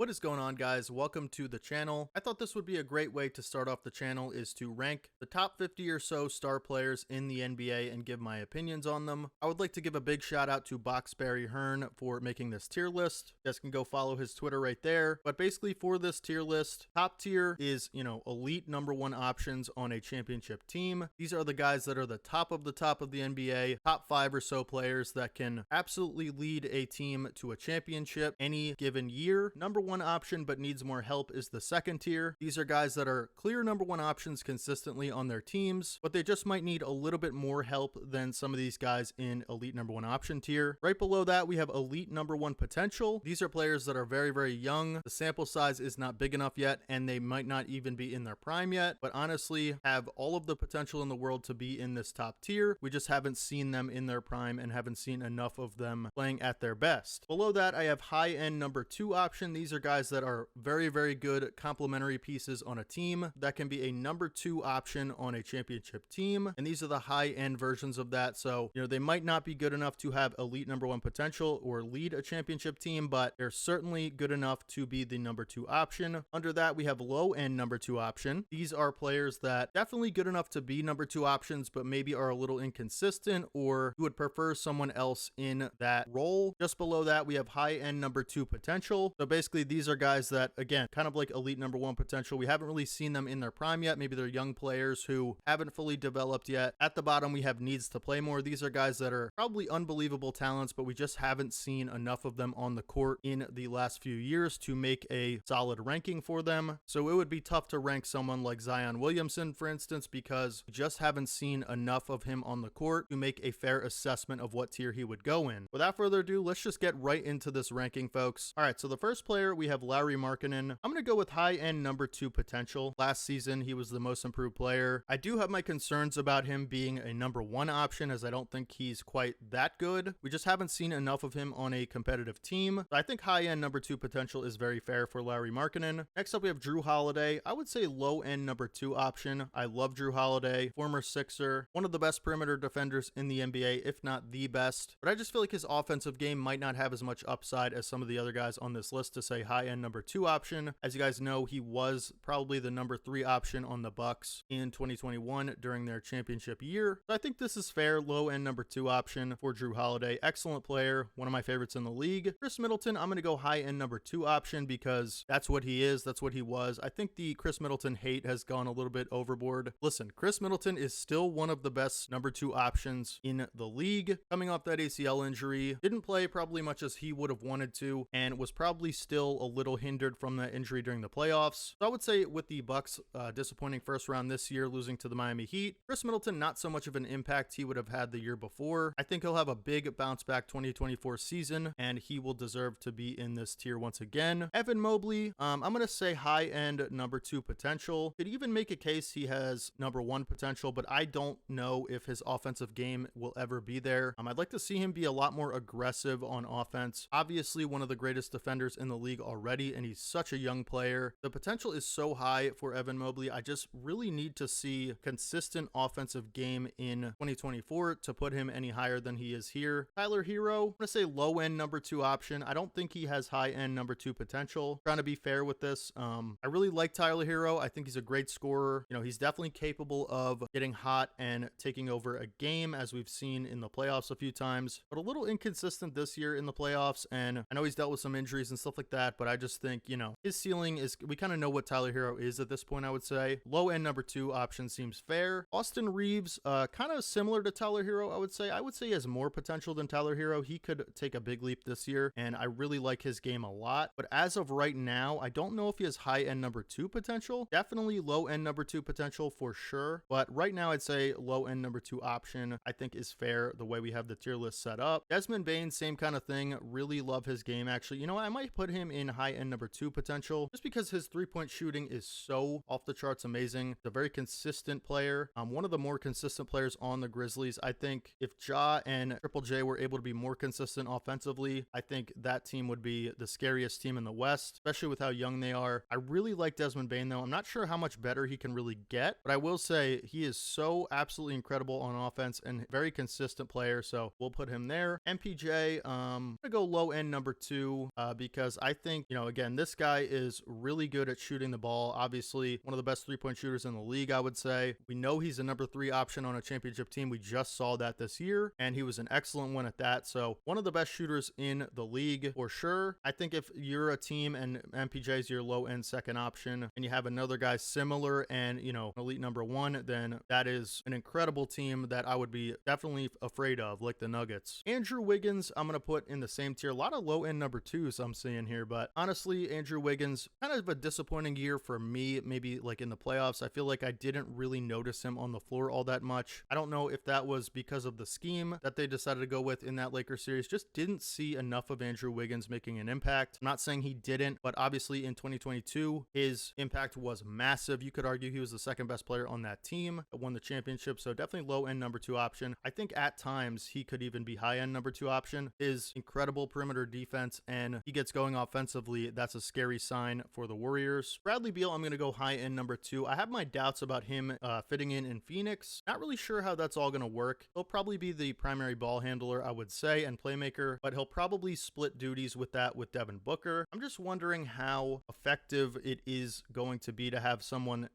What is going on, guys? Welcome to the channel. I thought this would be a great way to start off the channel is to rank the top 50 or so star players in the NBA and give my opinions on them. I would like to give a big shout out to Boxberry Hearn for making this tier list. You guys can go follow his Twitter right there. But basically for this tier list, top tier is, elite number one options on a championship team. These are the guys that are the top of the NBA, top 5 or so players that can absolutely lead a team to a championship any given year. Number one option but needs more help is the second tier. These are guys that are clear number one options consistently on their teams, but they just might need a little bit more help than some of these guys in elite number one option tier. Right below that, we have elite number one potential. These are players that are very, very young. The sample size is not big enough yet, and they might not even be in their prime yet, but honestly have all of the potential in the world to be in this top tier. We just haven't seen them in their prime and haven't seen enough of them playing at their best. Below that, I have high-end number two option. These are guys that are very, very good complementary pieces on a team that can be a number two option on a championship team. And these are the high-end versions of that. So, they might not be good enough to have elite number one potential or lead a championship team, but they're certainly good enough to be the number two option. Under that, we have low-end number two option. These are players that definitely good enough to be number two options, but maybe are a little inconsistent or you would prefer someone else in that role. Just below that, we have high-end number two potential. So basically, these are guys that, again, kind of like elite number one potential. We haven't really seen them in their prime yet. Maybe they're young players who haven't fully developed yet. At the bottom, we have needs to play more. These are guys that are probably unbelievable talents, but we just haven't seen enough of them on the court in the last few years to make a solid ranking for them. So it would be tough to rank someone like Zion Williamson, for instance, because we just haven't seen enough of him on the court to make a fair assessment of what tier he would go in. Without further ado, let's just get right into this ranking, folks. All right, so the first player, we have Lauri Markkanen. I'm going to go with high-end number two potential. Last season, he was the most improved player. I do have my concerns about him being a number one option, as I don't think he's quite that good. We just haven't seen enough of him on a competitive team. I think high-end number two potential is very fair for Lauri Markkanen. Next up, we have Jrue Holiday. I would say low-end number two option. I love Jrue Holiday, former Sixer, one of the best perimeter defenders in the NBA, if not the best. But I just feel like his offensive game might not have as much upside as some of the other guys on this list to say high-end number two option. As you guys know, he was probably the number three option on the Bucks in 2021 during their championship year. So I think this is fair, low-end number two option for Jrue Holiday. Excellent player, one of my favorites in the league. Chris Middleton, I'm going to go high-end number two option because that's what he is, that's what he was. I think the Chris Middleton hate has gone a little bit overboard. Listen, Chris Middleton is still one of the best number two options in the league. Coming off that ACL injury, didn't play probably much as he would have wanted to, and was probably still a little hindered from that injury during the playoffs. So I would say with the Bucks disappointing first round this year, losing to the Miami Heat, Chris Middleton, not so much of an impact he would have had the year before. I think he'll have a big bounce back 2024 season, and he will deserve to be in this tier once again. Evan Mobley, I'm going to say high-end number two potential. Could even make a case he has number one potential, but I don't know if his offensive game will ever be there. I'd like to see him be a lot more aggressive on offense. Obviously, one of the greatest defenders in the league already, and he's such a young player. The potential is so high for Evan Mobley. I just really need to see consistent offensive game in 2024 to put him any higher than he is here. Tyler Hero, I'm going to say low-end number two option. I don't think he has high-end number two potential. Trying to be fair with this. I really like Tyler Hero. I think he's a great scorer. He's definitely capable of getting hot and taking over a game, as we've seen in the playoffs a few times, but a little inconsistent this year in the playoffs. And I know he's dealt with some injuries and stuff like that, but I just think, his ceiling is, we kind of know what Tyler Hero is at this point, I would say. Low-end number two option seems fair. Austin Reeves, kind of similar to Tyler Hero, I would say. I would say he has more potential than Tyler Hero. He could take a big leap this year, and I really like his game a lot. But as of right now, I don't know if he has high-end number two potential. Definitely low-end number two potential for sure. But right now, I'd say low-end number two option, I think, is fair the way we have the tier list set up. Desmond Bane, same kind of thing. Really love his game, actually. I might put him in high-end number two potential just because his three-point shooting is so off the charts amazing. He's a very consistent player. One of the more consistent players on the Grizzlies. I think if Ja and Triple J were able to be more consistent offensively, I think that team would be the scariest team in the West, especially with how young they are. I really like Desmond Bane, though. I'm not sure how much better he can really get, but I will say he is so absolutely incredible on offense and very consistent player, so we'll put him there. MPJ, I'm gonna go low end number 2 because I think think, again, this guy is really good at shooting the ball. Obviously, one of the best three-point shooters in the league, I would say. We know he's a number 3 option on a championship team. We just saw that this year, and he was an excellent one at that. So one of the best shooters in the league for sure. I think if you're a team and MPJ is your low-end second option, and you have another guy similar and, elite number 1, then that is an incredible team that I would be definitely afraid of, like the Nuggets. Andrew Wiggins, I'm going to put in the same tier. A lot of low-end number 2s I'm seeing here, but honestly, Andrew Wiggins, kind of a disappointing year for me, maybe like in the playoffs. I feel like I didn't really notice him on the floor all that much. I don't know if that was because of the scheme that they decided to go with in that Lakers series. Just didn't see enough of Andrew Wiggins making an impact. I'm not saying he didn't, but obviously in 2022, his impact was massive. You could argue he was the second best player on that team that won the championship, so definitely low-end number 2 option. I think at times he could even be high-end number 2 option. His incredible perimeter defense, and he gets going offensively. That's a scary sign for the Warriors. Bradley Beal, I'm going to go high-end number 2. I have my doubts about him fitting in Phoenix. Not really sure how that's all going to work. He'll probably be the primary ball handler, I would say, and playmaker, but he'll probably split duties with that with Devin Booker. I'm just wondering how effective it is going to be to have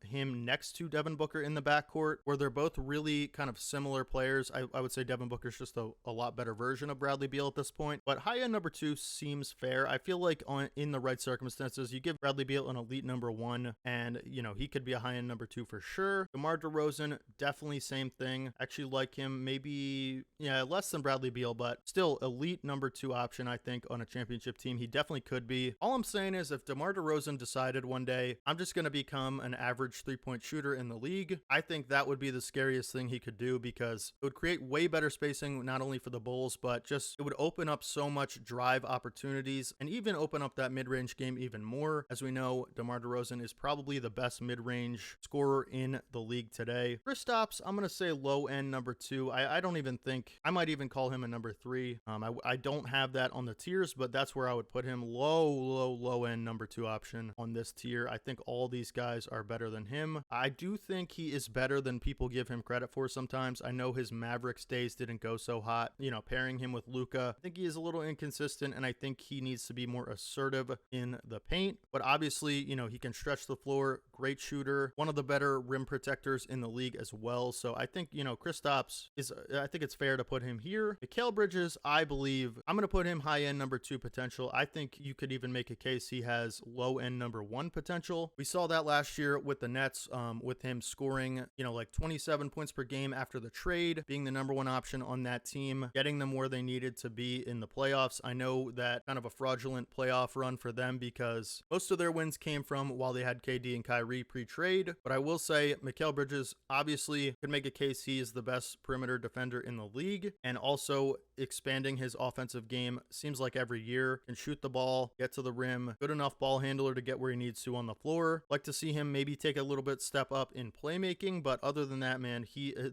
him next to Devin Booker in the backcourt, where they're both really kind of similar players. I would say Devin Booker's just a lot better version of Bradley Beal at this point, but high-end number 2 seems fair. I feel like in the right circumstances, you give Bradley Beal an elite number 1, and, he could be a high-end number 2 for sure. DeMar DeRozan, definitely same thing. Actually like him, maybe, less than Bradley Beal, but still elite number 2 option, I think, on a championship team. He definitely could be. All I'm saying is if DeMar DeRozan decided one day, I'm just going to become an average three-point shooter in the league, I think that would be the scariest thing he could do, because it would create way better spacing, not only for the Bulls, but just it would open up so much drive opportunities and even open up that mid-range game even more. As we know, DeMar DeRozan is probably the best mid-range scorer in the league today. Kristaps, I'm going to say low-end number 2. I don't even think, I might even call him a number 3. I don't have that on the tiers, but that's where I would put him. Low-end number 2 option on this tier. I think all these guys are better than him. I do think he is better than people give him credit for sometimes. I know his Mavericks days didn't go so hot. Pairing him with Luka, I think he is a little inconsistent, and I think he needs to be more assertive in the paint. But obviously, he can stretch the floor, great shooter, one of the better rim protectors in the league as well. So I think, Kristaps I think it's fair to put him here. Mikal Bridges, I believe, I'm going to put him high-end number 2 potential. I think you could even make a case he has low-end number 1 potential. We saw that last year with the Nets, with him scoring, like 27 points per game after the trade, being the number 1 option on that team, getting them where they needed to be in the playoffs. I know that kind of a fraudulent playoff run for them because most of their wins came from while they had KD and Kyrie pre-trade, but I will say Mikal Bridges obviously could make a case he is the best perimeter defender in the league, and also expanding his offensive game seems like every year. Can shoot the ball, get to the rim, good enough ball handler to get where he needs to on the floor. Like to see him maybe take a little bit step up in playmaking, but other than that, man,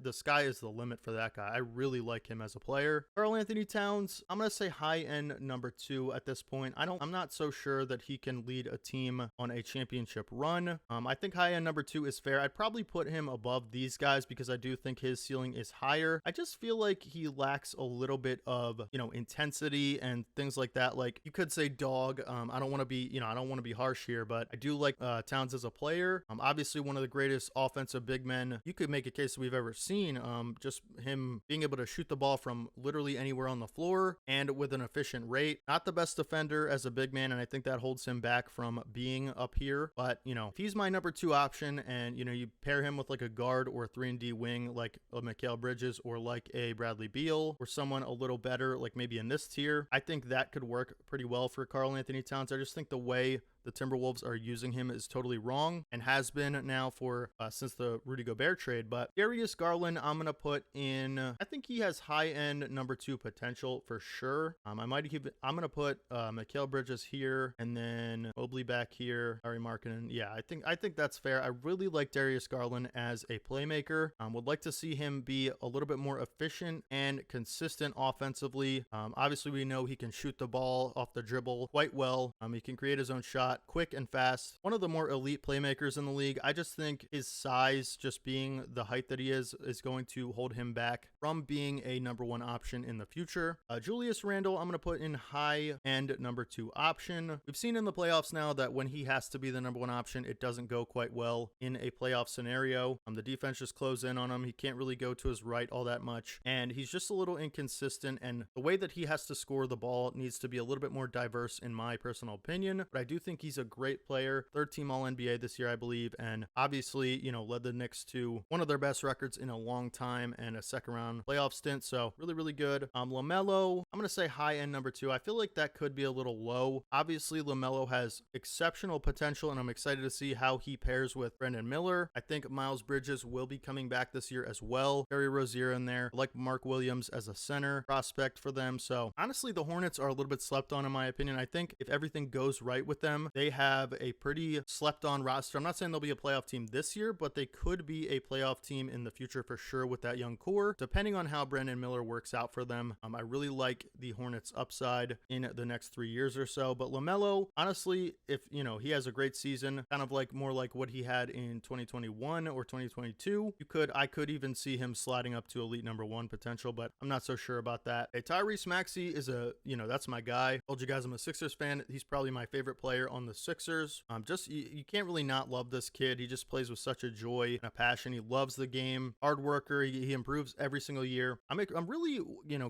the sky is the limit for that guy. I really like him as a player. Karl-Anthony Towns, I'm going to say high-end number 2 at this point. I'm not so sure that he can lead a team on a championship run. I think high-end number 2 is fair. I'd probably put him above these guys because I do think his ceiling is higher. I just feel like he lacks a little bit of, intensity and things like that. Like you could say dog. I don't want to be harsh here, but I do like Towns as a player. Obviously one of the greatest offensive big men you could make a case we've ever seen. Just him being able to shoot the ball from literally anywhere on the floor and with an efficient rate. Not the best defender as a big man, and I think that holds him back from being up here. But, if he's my number 2 option and, you pair him with like a guard or 3-and-D wing like a Mikal Bridges or like a Bradley Beal or someone a little better, like maybe in this tier, I think that could work pretty well for Karl-Anthony Towns. I just think the way the Timberwolves are using him is totally wrong and has been now for since the Rudy Gobert trade. But Darius Garland, I'm going to put in, I think he has high-end number 2 potential for sure. I'm going to put Mikal Bridges here and then Mobley back here. Larry Markkinen. Yeah, I think that's fair. I really like Darius Garland as a playmaker. Would like to see him be a little bit more efficient and consistent offensively. Obviously, we know he can shoot the ball off the dribble quite well. He can create his own shot. shot, quick and fast. One of the more elite playmakers in the league. I just think his size, just being the height that he is going to hold him back from being a number 1 option in the future. Julius Randle, I'm going to put in high end number 2 option. We've seen in the playoffs now that when he has to be the number 1 option, it doesn't go quite well in a playoff scenario. The defense just close in on him. He can't really go to his right all that much, and he's just a little inconsistent, and the way that he has to score the ball needs to be a little bit more diverse in my personal opinion. But I do think he's a great player. 3rd team All-NBA this year, I believe, and obviously, led the Knicks to one of their best records in a long time and a 2nd round playoff stint. So really good. LaMelo, I'm going to say high end number 2. I feel like that could be a little low. Obviously, LaMelo has exceptional potential, and I'm excited to see how he pairs with Brandon Miller. I think Miles Bridges will be coming back this year as well. Terry Rozier in there. I like Mark Williams as a center prospect for them. So honestly, the Hornets are a little bit slept on in my opinion. I think if everything goes right with them, they have a pretty slept on roster. I'm not saying they'll be a playoff team this year, but they could be a playoff team in the future for sure with that young core, depending on how Brandon Miller works out for them. I really like the Hornets upside in the next 3 years or so. But LaMelo, honestly, if he has a great season, kind of like more like what he had in 2021 or 2022, I could even see him sliding up to elite number 1 potential, but I'm not so sure about that. Hey, Tyrese Maxey is that's my guy. Told you guys I'm a Sixers fan. He's probably my favorite player on the Sixers. You can't really not love this kid. He just plays with such a joy and a passion. He loves the game. Hard worker. He improves every single year. I'm really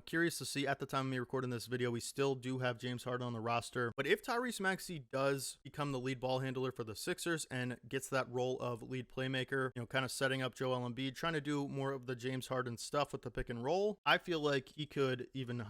curious to see. At the time of me recording this video, we still do have James Harden on the roster, but if Tyrese Maxey does become the lead ball handler for the Sixers and gets that role of lead playmaker, kind of setting up Joel Embiid, trying to do more of the James Harden stuff with the pick and roll, I feel like he could even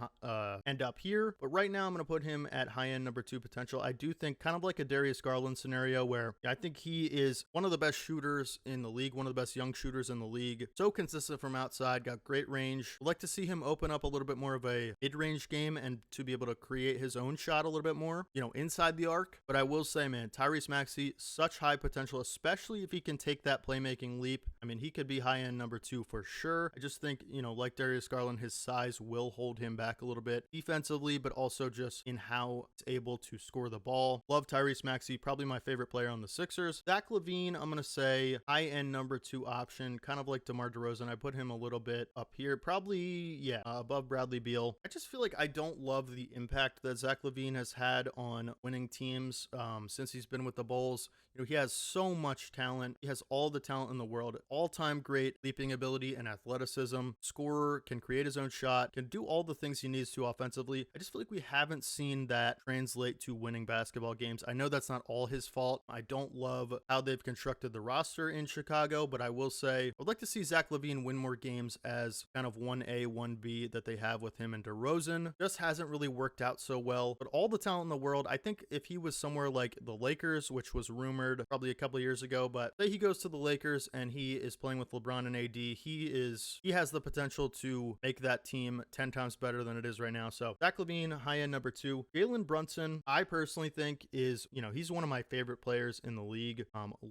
end up here. But right now I'm going to put him at high end number 2 potential. I do think kind of like a Darius Garland scenario where I think he is one of the best shooters in the league, one of the best young shooters in the league. So consistent from outside, got great range. I'd like to see him open up a little bit more of a mid-range game and to be able to create his own shot a little bit more, inside the arc. But I will say, man, Tyrese Maxey, such high potential, especially if he can take that playmaking leap. I mean, he could be high end number 2 for sure. I just think, like Darius Garland, his size will hold him back a little bit defensively, but also just in how he's able to score the ball. Love Tyrese Maxey, probably my favorite player on the Sixers. Zach LaVine, I'm going to say high end number 2 option, kind of like DeMar DeRozan. I put him a little bit up here, probably, above Bradley Beal. I just feel like I don't love the impact that Zach LaVine has had on winning teams since he's been with the Bulls. He has so much talent. He has all the talent in the world. All-time great leaping ability and athleticism. Scorer, can create his own shot, can do all the things he needs to offensively. I just feel like we haven't seen that translate to winning basketball games. I know that's not all his fault. I don't love how they've constructed the roster in Chicago, but I will say I'd like to see Zach LaVine win more games as kind of 1A, 1B that they have with him and DeRozan. Just hasn't really worked out so well, but all the talent in the world. I think if he was somewhere like the Lakers, which was rumored probably a couple of years ago, but say he goes to the Lakers and he is playing with LeBron and AD, he has the potential to make that team 10 times better than it is right now. So Zach LaVine, high end number 2. Jalen Brunson, I personally think is, he's one of my favorite players in the league.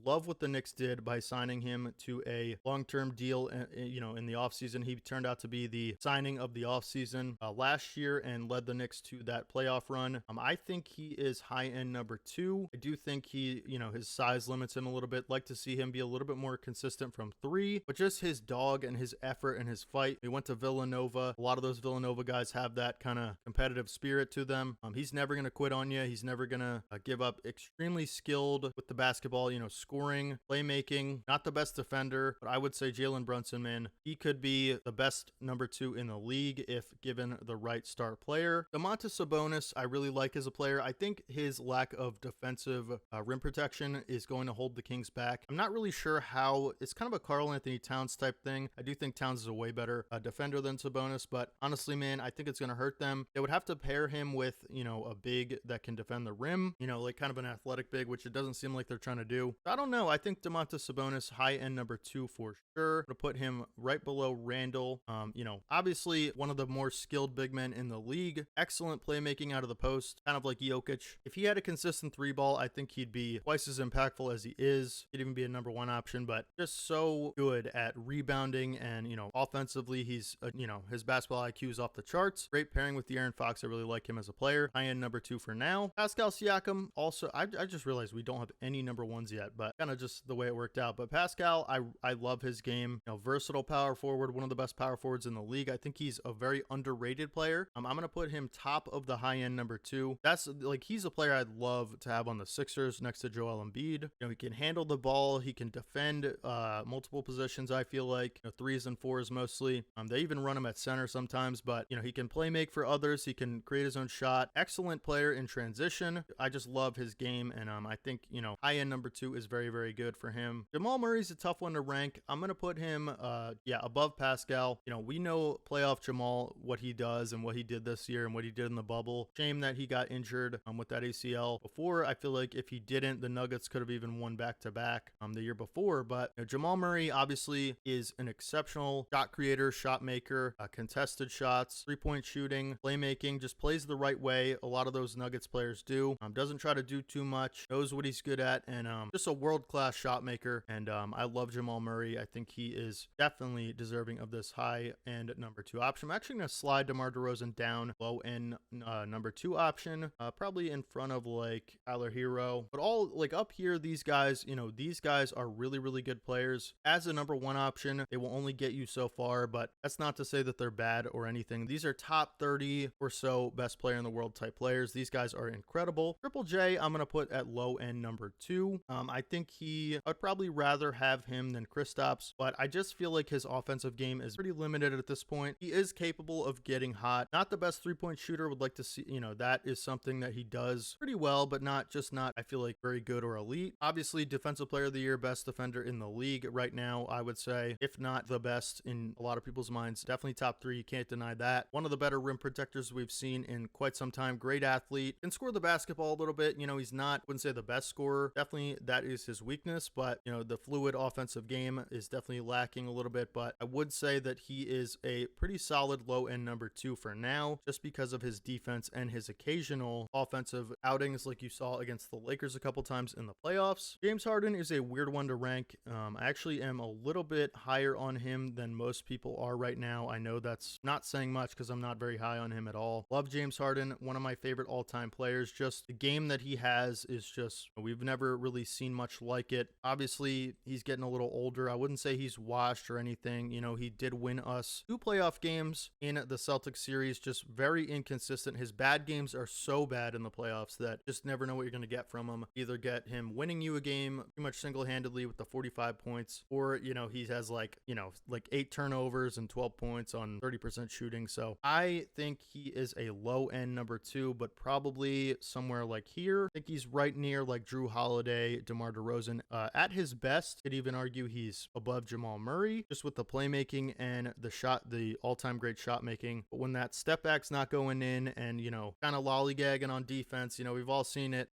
Love what the Knicks did by signing him to a long-term deal, in the offseason. He turned out to be the signing of the offseason last year and led the Knicks to that playoff run. I think he is high end number 2. I do think his size limits him a little bit. Like to see him be a little bit more consistent from 3, but just his dog and his effort and his fight. He went to Villanova. A lot of those Villanova guys have that kind of competitive spirit to them. He's never going to quit on you. He's never going to give up. Extremely skilled with the basketball, scoring, playmaking, not the best defender, but I would say Jalen Brunson, man, he could be the best number 2 in the league if given the right star player. Domantas Sabonis, I really like as a player. I think his lack of defensive rim protection is going to hold the Kings back. I'm not really sure how. It's kind of a Karl Anthony Towns type thing. I do think Towns is a way better defender than Sabonis, but honestly, man, I think it's going to hurt them. They would have to pair him with, a big that can defend the rim, like kind of an athletic big, which it doesn't seem like they're trying to do. I don't know. I think Domantas Sabonis, high end number 2 for sure. To put him right below Randle. Obviously one of the more skilled big men in the league. Excellent playmaking out of the post, kind of like Jokic. If he had a consistent 3 ball, I think he'd be twice as impactful as he is. He'd even be a number 1 option, but just so good at rebounding and, offensively, he's, his basketball IQ is off the charts. Great pairing with De'Aaron Fox. I really like him as a player. High end number 2 for now. Pascal Siakam, Also, I just realized we don't have any number ones yet, but kind of just the way it worked out. But Pascal, I love his game. Versatile power forward, one of the best power forwards in the league. I think he's a very underrated player. I'm going to put him top of the high end number 2. That's like, he's a player I'd love to have on the Sixers next to Joel Embiid. He can handle the ball. He can defend multiple positions, I feel like, 3s and 4s mostly. They even run him at center sometimes, but he can play make for others. He can create his own shot. Excellent player in transition. I just love his game, and I think high end number 2 is very, very good for him. Jamal Murray's a tough one to rank. I'm gonna put him above Pascal. We know playoff Jamal, what he does and what he did this year and what he did in the bubble. Shame that he got injured with that ACL before. I feel like if he didn't, the Nuggets could have even won back-to-back the year before. But Jamal Murray obviously is an exceptional shot creator, shot maker, contested shots, three-point shooting, playmaking, just plays the right way. A lot of those Nuggets players do. Doesn't try to do too much, knows what he's good at, and just a world-class shot maker. And I love Jamal Murray. I think he is definitely deserving of this high-end number 2 option. I'm actually going to slide DeMar DeRozan down low-end number 2 option, probably in front of like Tyler Hero. But all like up here, these guys, these guys are really, really good players. As a number 1 option, they will only get you so far, but that's not to say that they're bad or anything. These are top 30 or so best player in the world type players. These guys are incredible. Triple J, I'm going to put at low end number 2. I think I'd probably rather have him than Kristaps, but I just feel like his offensive game is pretty limited at this point. He is capable of getting hot. Not the best 3-point shooter. Would like to see, that is something that he does pretty well, but not, I feel like, very good or elite. Obviously, defensive player of the year, best defender in the league right now, I would say, if not the best in a lot of people's minds. Definitely top 3. You can't deny that. One of the better rim protectors we've seen in quite some time. Great athlete. Can score the basketball a little bit. He's not, wouldn't say the best scorer. Definitely that is his weakness, but the fluid offensive game is definitely lacking a little bit. But I would say that he is a pretty solid low end number 2 for now, just because of his defense and his occasional offensive outings like you saw against the Lakers a couple times in the playoffs. James Harden is a weird one to rank. I actually am a little bit higher on him than most people are right now. I know that's not saying much because I'm not very high on him at all. Love James Harden, one of my favorite all-time players. Just the game that he has is just, we've never really seen much like it. Obviously, he's getting a little older. I wouldn't say he's washed or anything. He did win us 2 playoff games in the Celtics series, just very inconsistent. His bad games are so bad in the playoffs that just never know what you're going to get from him. Either get him winning you a game pretty much single-handedly with the 45 points, or, he has like 8 turnovers and 12 points on 30% shooting. So I think he is a low-end number 2, but probably somewhere like here. I think he's right near like Drew Holiday, DeMar DeRozan. At his best, could even argue he's above Jamal Murray, just with the playmaking and the all-time great shot making. But when that step back's not going in and, kind of lollygagging on defense, we've all seen it.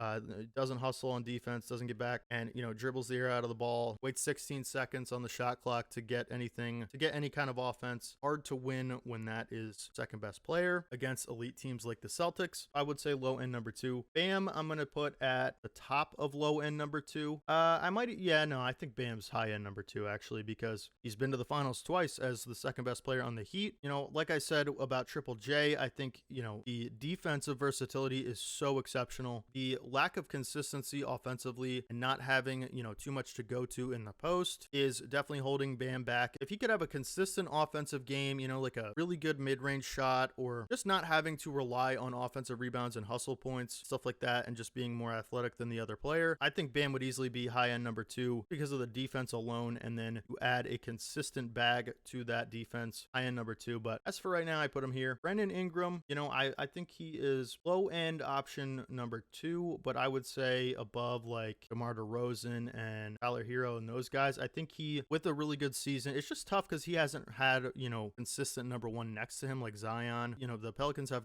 Doesn't hustle on defense, doesn't get back, and, dribbles the air out of the ball, waits 16 seconds on the shot clock to get any kind of offense. Hard to win when that is second best player against elite teams like the Celtics. I would say low end number 2. Bam, I'm going to put at the top of low end number 2. I think Bam's high end number 2 actually, because he's been to the finals twice as the second best player on the Heat. Like I said about Triple J, I think, the defensive versatility is so exceptional. The lack of consistency offensively and not having, too much to go to in the post is definitely holding Bam back. If he could have a consistent offensive game, like a really good mid-range shot, or just not having to rely on offensive rebounds and hustle points, stuff like that, and just being more athletic than the other player, I think Bam would easily be high-end number 2 because of the defense alone, and then you add a consistent bag to that defense, high-end number 2. But as for right now, I put him here. Brandon Ingram, I think he is low-end option number 2, but I would say above like DeMar DeRozan and Tyler Hero and those guys. I think he, with a really good season, it's just tough because he hasn't had, consistent number 1 next to him like Zion. The Pelicans have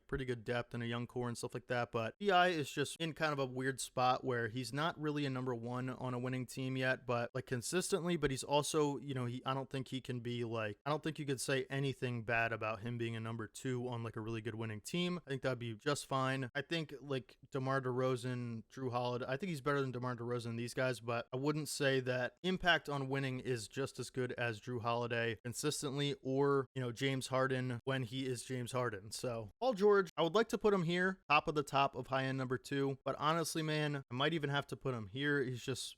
pretty good depth and a young core and stuff like that, but PI is just in kind of a weird spot where he's not really a number 1 on a winning team yet, but like consistently, but he's also, I don't think he can be I don't think you could say anything bad about him being a number 2 on like a really good winning team. I think that'd be just fine. I think like DeMar DeRozan, Drew Holiday, I think he's better than DeMar DeRozan and these guys, but I wouldn't say that impact on winning is just as good as Drew Holiday consistently, or, James Harden when he is James Harden. So Paul George, I would like to put him here, top of the top of high end number number 2. But honestly, man, I might even have to put him here.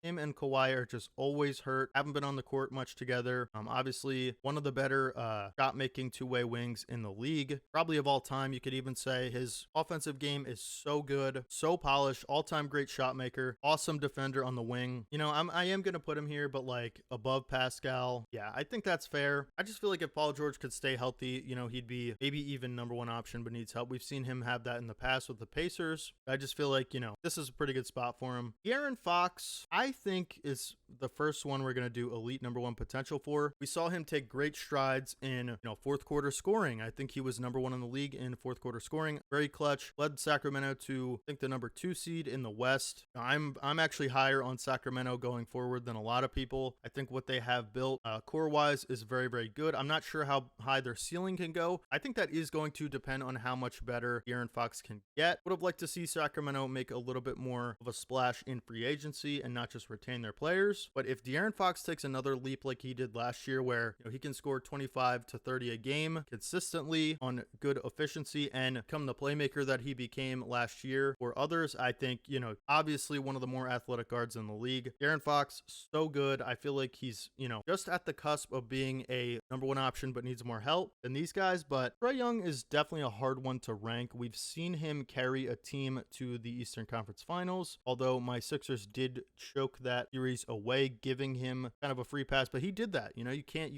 Him and Kawhi are just always hurt. Haven't been on the court much together. Obviously, one of the better shot-making two-way wings in the league. Probably of all time, you could even say his offensive game is so good, so polished, all-time great shot maker, awesome defender on the wing. I am going to put him here, but like above Pascal. Yeah, I think that's fair. I just feel like if Paul George could stay healthy, he'd be maybe even number 1 option, but needs help. We've seen him have that in the past with the Pacers. I just feel like, this is a pretty good spot for him. De'Aaron Fox, I think, is the first one we're going to do elite number 1 potential for. We saw him take great strides in, fourth quarter scoring. I think he was number 1 in the league in fourth quarter scoring. Very clutch. Led Sacramento to, I think, the number 2 seed in the West. I'm actually higher on Sacramento going forward than a lot of people. I think what they have built core-wise is very, very good. I'm not sure how high their ceiling can go. I think that is going to depend on how much better De'Aaron Fox can get. Would have liked to see Sacramento make a little bit more of a splash in free agency and not just retain their players. But if De'Aaron Fox takes another leap like he did last year, where he can score 25 to 30 a game consistently on good efficiency and become the playmaker that he became last year for others, I think, obviously one of the more athletic guards in the league. De'Aaron Fox, so good. I feel like he's, just at the cusp of being a number 1 option, but needs more help than these guys. But Trae Young is definitely a hard one to rank. We've seen him carry a team to the Eastern Conference Finals, although my Sixers did choke that series away, giving him kind of a free pass, but he did that. You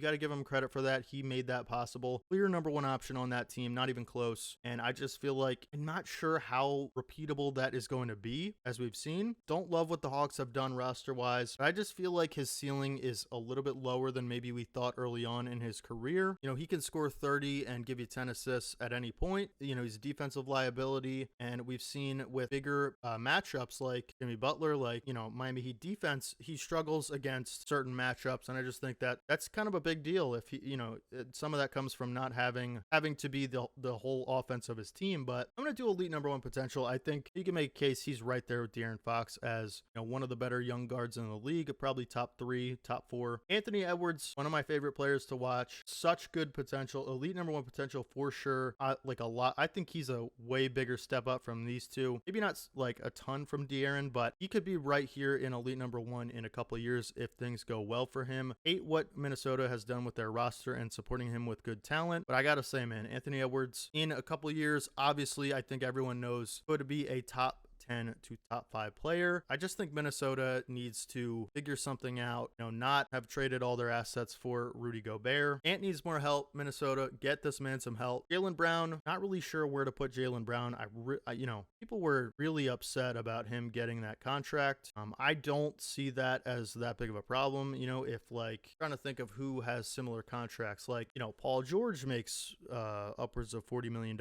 got to give him credit for that. He made that possible. Clear number 1 option on that team, not even close. And I just feel like I'm not sure how repeatable that is going to be, as we've seen. Don't love what the Hawks have done roster-wise, but I just feel like his ceiling is a little bit lower than maybe we thought early on in his career. He can score 30 and give you 10 assists at any point. He's a defensive liability, and we've seen with bigger matchups like Jimmy Butler, like, Miami Heat defense, he struggles against certain matchups, and I just think that that's kind of a big deal if he, some of that comes from not having to be the whole offense of his team. But I'm going to do elite number 1 potential. I think you can make a case he's right there with De'Aaron Fox as one of the better young guards in the league, probably top 3, top 4. Anthony Edwards, one of my favorite players to watch. Such good potential, elite number 1 potential for sure. Like a lot. I think he's a way bigger step up from these two. Maybe not like a ton from De'Aaron, but he could be right here in elite number 1 in a couple of years if things go well for him. Hate what Minnesota has done with their roster and supporting him with good talent, but I gotta say, man, Anthony Edwards in a couple of years, obviously I think everyone knows could be a top 10 to top 5 player. I just think Minnesota needs to figure something out, not have traded all their assets for Rudy Gobert. Ant needs more help. Minnesota, get this man some help. Jalen Brown, not really sure where to put Jalen Brown. People were really upset about him getting that contract. I don't see that as that big of a problem. If trying to think of who has similar contracts, like, Paul George makes upwards of $40 million.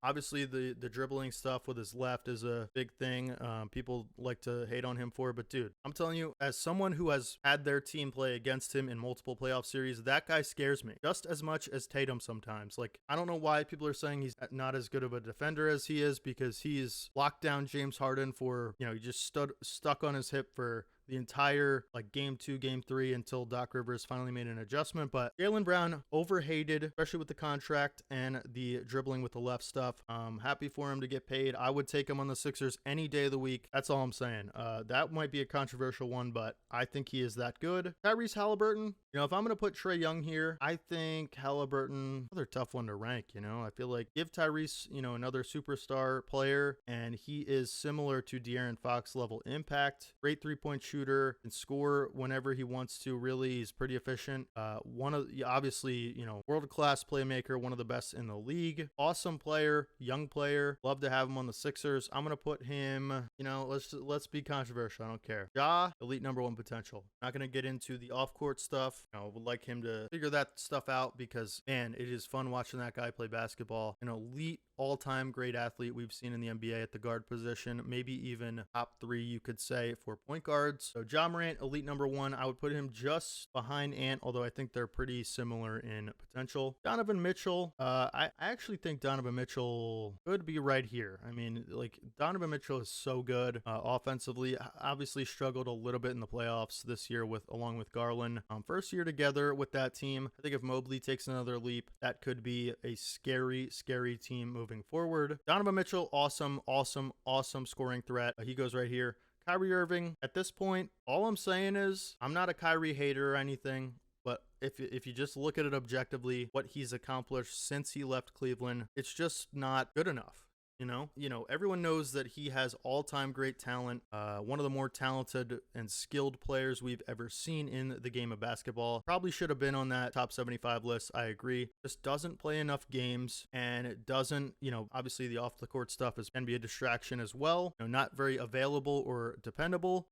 Obviously the dribbling stuff with his left is a big thing. People like to hate on him for it, but dude, I'm telling you, as someone who has had their team play against him in multiple playoff series, that guy scares me just as much as Tatum sometimes. Like, I don't know why people are saying he's not as good of a defender as he is, because he's locked down James Harden for, he just stuck on his hip for the entire game 2, game 3 until Doc Rivers finally made an adjustment. But Jalen Brown, overhated, especially with the contract and the dribbling with the left stuff. Happy for him to get paid. I would take him on the Sixers any day of the week. That's all I'm saying. That might be a controversial one, but I think he is that good. Tyrese Halliburton, if I'm going to put Trae Young here, I think Halliburton, another tough one to rank. I feel like give Tyrese, another superstar player, and he is similar to De'Aaron Fox level impact. Great 3-point shooter, can score whenever he wants to. Really, he's pretty efficient. Obviously, world-class playmaker, one of the best in the league. Awesome player, young player. Love to have him on the Sixers. I'm going to put him, let's be controversial. I don't care. Ja, elite number 1 potential. Not going to get into the off-court stuff. Would like him to figure that stuff out, because, man, it is fun watching that guy play basketball. An elite, all-time great athlete we've seen in the NBA at the guard position. Maybe even top 3, you could say, for point guards. Morants. So Ja Morant, elite number 1. I would put him just behind Ant, although I think they're pretty similar in potential. Donovan Mitchell, I actually think Donovan Mitchell could be right here. I mean, like, Donovan Mitchell is so good offensively. Obviously struggled a little bit in the playoffs this year along with Garland. First year together with that team. I think if Mobley takes another leap, that could be a scary, scary team moving forward. Donovan Mitchell, awesome scoring threat. He goes right here. Kyrie Irving, at this point, all I'm saying is I'm not a Kyrie hater or anything, but if you just look at it objectively, what he's accomplished since he left Cleveland, it's just not good enough. You know, everyone knows that he has all-time great talent, one of the more talented and skilled players we've ever seen in the game of basketball. Probably should have been on that top 75 list. I agree. Just doesn't play enough games, and it doesn't, obviously the off-the-court stuff can be a distraction as well. Not very available or dependable.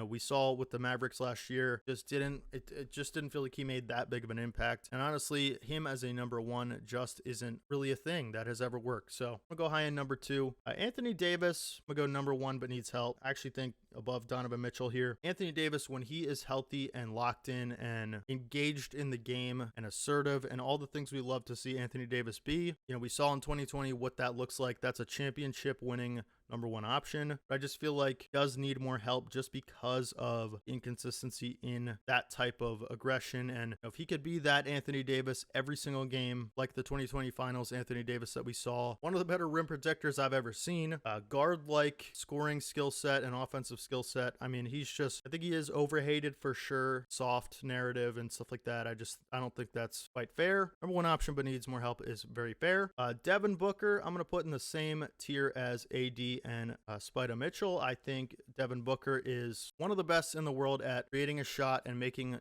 We saw with the Mavericks last year, it just didn't feel like he made that big of an impact. And honestly, him as a number 1 just isn't really a thing that has ever worked. So I'm gonna go high in number 2. Anthony Davis, I'm gonna go number 1, but needs help. I actually think above Donovan Mitchell here. Anthony Davis, when he is healthy and locked in and engaged in the game and assertive and all the things we love to see Anthony Davis be, we saw in 2020 what that looks like. That's a championship winning number 1 option. But I just feel like he does need more help just because of inconsistency in that type of aggression. And if he could be that Anthony Davis every single game, like the 2020 finals Anthony Davis that we saw, one of the better rim protectors I've ever seen, guard-like scoring skill set and offensive skill set. I mean, I think he is overhated for sure. Soft narrative and stuff like that. I don't think that's quite fair. Number 1 option, but needs more help is very fair. Devin Booker, I'm going to put in the same tier as AD and Spida Mitchell. I think Devin Booker is one of the best in the world at creating a shot and making,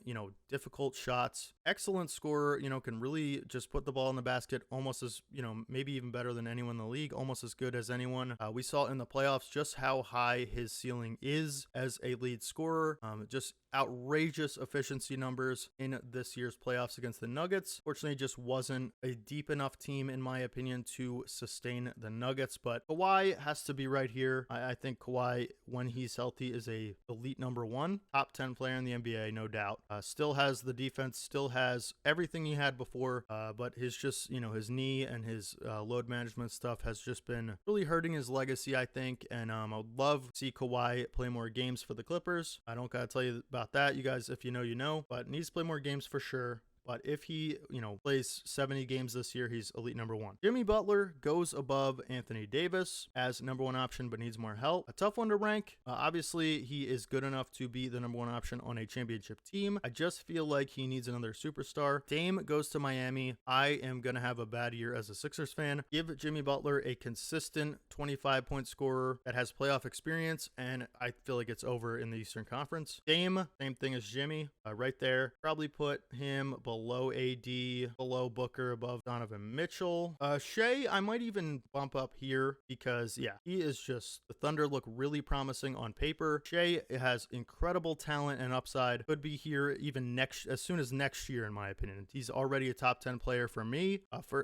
difficult shots. Excellent scorer, can really just put the ball in the basket almost as, maybe even better than anyone in the league, almost as good as anyone. We saw in the playoffs just how high his ceiling is as a lead scorer. Just outrageous efficiency numbers in this year's playoffs against the Nuggets. Fortunately, it just wasn't a deep enough team, in my opinion, to sustain the Nuggets. But Kawhi has to be right here. I think Kawhi, when he's healthy, is a elite number 1, top 10 player in the NBA, no doubt. Still has the defense, still has everything he had before, but his his knee and his load management stuff has just been really hurting his legacy, I think. And I would love to see Kawhi play more games for the Clippers. I don't gotta tell you about that. You guys, if you know, you know, but needs to play more games for sure. But if he, plays 70 games this year, he's elite number 1. Jimmy Butler goes above Anthony Davis as number 1 option, but needs more help. A tough one to rank. Obviously, he is good enough to be the number 1 option on a championship team. I just feel like he needs another superstar. Dame goes to Miami. I am going to have a bad year as a Sixers fan. Give Jimmy Butler a consistent 25-point scorer that has playoff experience, and I feel like it's over in the Eastern Conference. Dame, same thing as Jimmy, right there. Probably put him below AD, below Booker, above Donovan Mitchell. Shea, I might even bump up here because, he is just, the Thunder look really promising on paper. Shea has incredible talent and upside. Could be here even as soon as next year, in my opinion. He's already a top 10 player for me.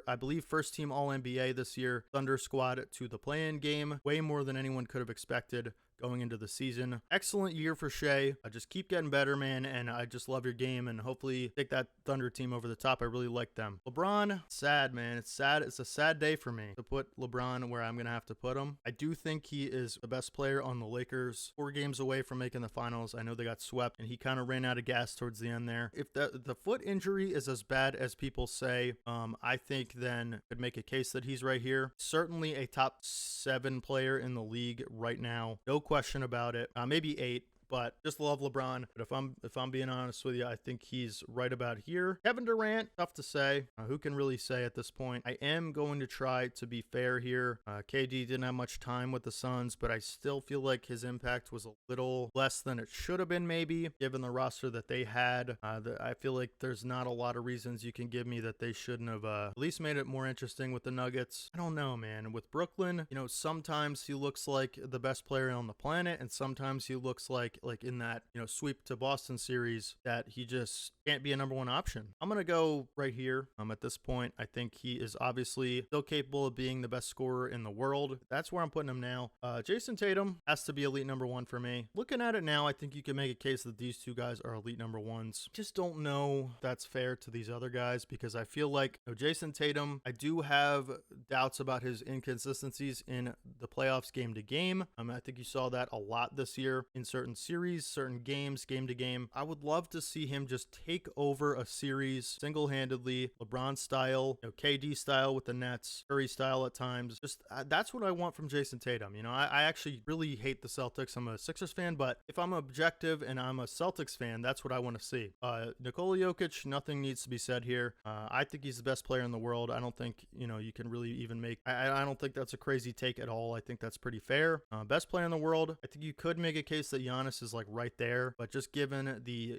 I believe first team All-NBA this year. Thunder squad to the play-in game. Way more than anyone could have expected going into the season. Excellent year for Shea. Just keep getting better, man, and I just love your game, and hopefully take that Thunder team over the top. I really like them. LeBron, sad, man. It's sad. It's a sad day for me to put LeBron where I'm going to have to put him. I do think he is the best player on the Lakers. 4 games away from making the finals. I know they got swept, and he kind of ran out of gas towards the end there. If the foot injury is as bad as people say, I think then could make a case that he's right here. Certainly a top 7 player in the league right now. No question about it. Maybe 8. but just love LeBron. But if I'm being honest with you, I think he's right about here. Kevin Durant, tough to say. Who can really say at this point? I am going to try to be fair here. KD didn't have much time with the Suns, but I still feel like his impact was a little less than it should have been, maybe, given the roster that they had. I feel like there's not a lot of reasons you can give me that they shouldn't have at least made it more interesting with the Nuggets. I don't know, man. With Brooklyn, you know, sometimes he looks like the best player on the planet, and sometimes he looks like like in that, sweep to Boston series, that he just can't be a number one option. I'm going to go right here. At this point, I think he is obviously still capable of being the best scorer in the world. That's where I'm putting him now. Jayson Tatum has to be elite number one for me. Looking at it now, I think you can make a case that these two guys are elite number ones. Just don't know if that's fair to these other guys, because I feel like Jayson Tatum, I do have doubts about his inconsistencies in the playoffs game to game. I think you saw that a lot this year in certain series, certain games, game to game. I would love to see him just take over a series single-handedly, LeBron style, KD style with the Nets, Curry style at times. Just that's what I want from Jayson Tatum. I actually really hate the Celtics. I'm a Sixers fan, but if I'm objective and I'm a Celtics fan, that's what I want to see. Nikola Jokic, nothing needs to be said here. I think he's the best player in the world. I don't think, you can really even make, I don't think that's a crazy take at all. I think that's pretty fair. Best player in the world. I think you could make a case that Giannis is like right there, but just given the,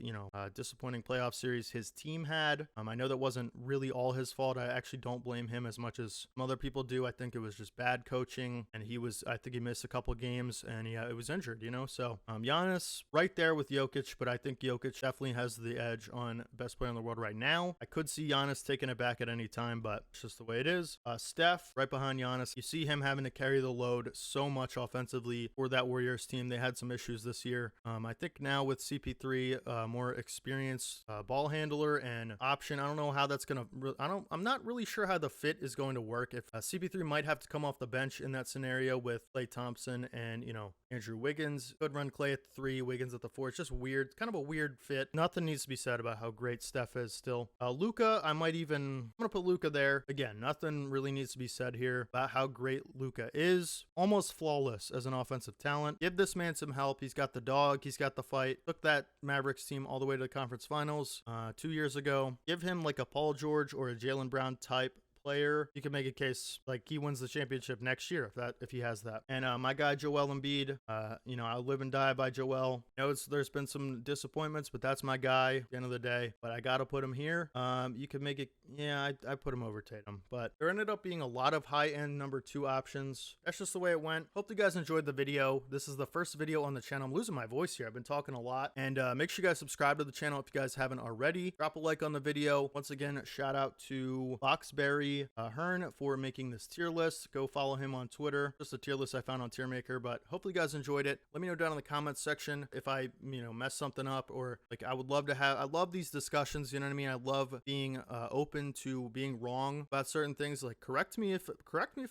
disappointing playoff series his team had, I know that wasn't really all his fault. I actually don't blame him as much as some other people do. I think it was just bad coaching, and I think he missed a couple games, and it was injured, so Giannis right there with Jokic, but I think Jokic definitely has the edge on best player in the world right now. I could see Giannis taking it back at any time, but it's just the way it is. Steph right behind Giannis. You see him having to carry the load so much offensively for that Warriors team. They had some issues this year. I think now with CP3, more experienced ball handler and option, I don't know how that's gonna. I'm not really sure how the fit is going to work. If CP3 might have to come off the bench in that scenario with Klay Thompson and Andrew Wiggins. Could run Klay at the 3, Wiggins at the 4. It's just weird, kind of a weird fit. Nothing needs to be said about how great Steph is still. Luka, I'm gonna put Luka there. Again, nothing really needs to be said here about how great Luka is. Almost flawless as an offensive talent. Give this man some help. He's got the dog. He's got the fight. Took that Mavericks team all the way to the conference finals 2 years ago. Give him like a Paul George or a Jalen Brown type player. You can make a case like he wins the championship next year if he has that. And my guy Joel Embiid, I live and die by Joel. There's been some disappointments, but that's my guy at the end of the day. But I gotta put him here. You could make it, I put him over Tatum. But there ended up being a lot of high-end number 2 options. That's just the way it went. Hope you guys enjoyed the video. This is the first video on the channel. I'm losing my voice here. I've been talking a lot. And make sure you guys subscribe to the channel if you guys haven't already. Drop a like on the video. Once again, shout out to Boxberry Hearn for making this tier list. Go follow him on Twitter. Just a tier list I found on Tiermaker, but hopefully you guys enjoyed it. Let me know down in the comments section if I messed something up, or like I love these discussions, you know what I mean? I love being open to being wrong about certain things. Like correct me if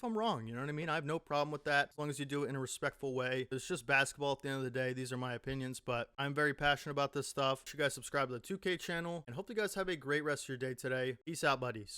I'm wrong, you know what I mean? I have no problem with that as long as you do it in a respectful way. It's just basketball at the end of the day. These are my opinions, but I'm very passionate about this stuff. You guys subscribe to the 2K channel, and hope you guys have a great rest of your day today. Peace out, buddies.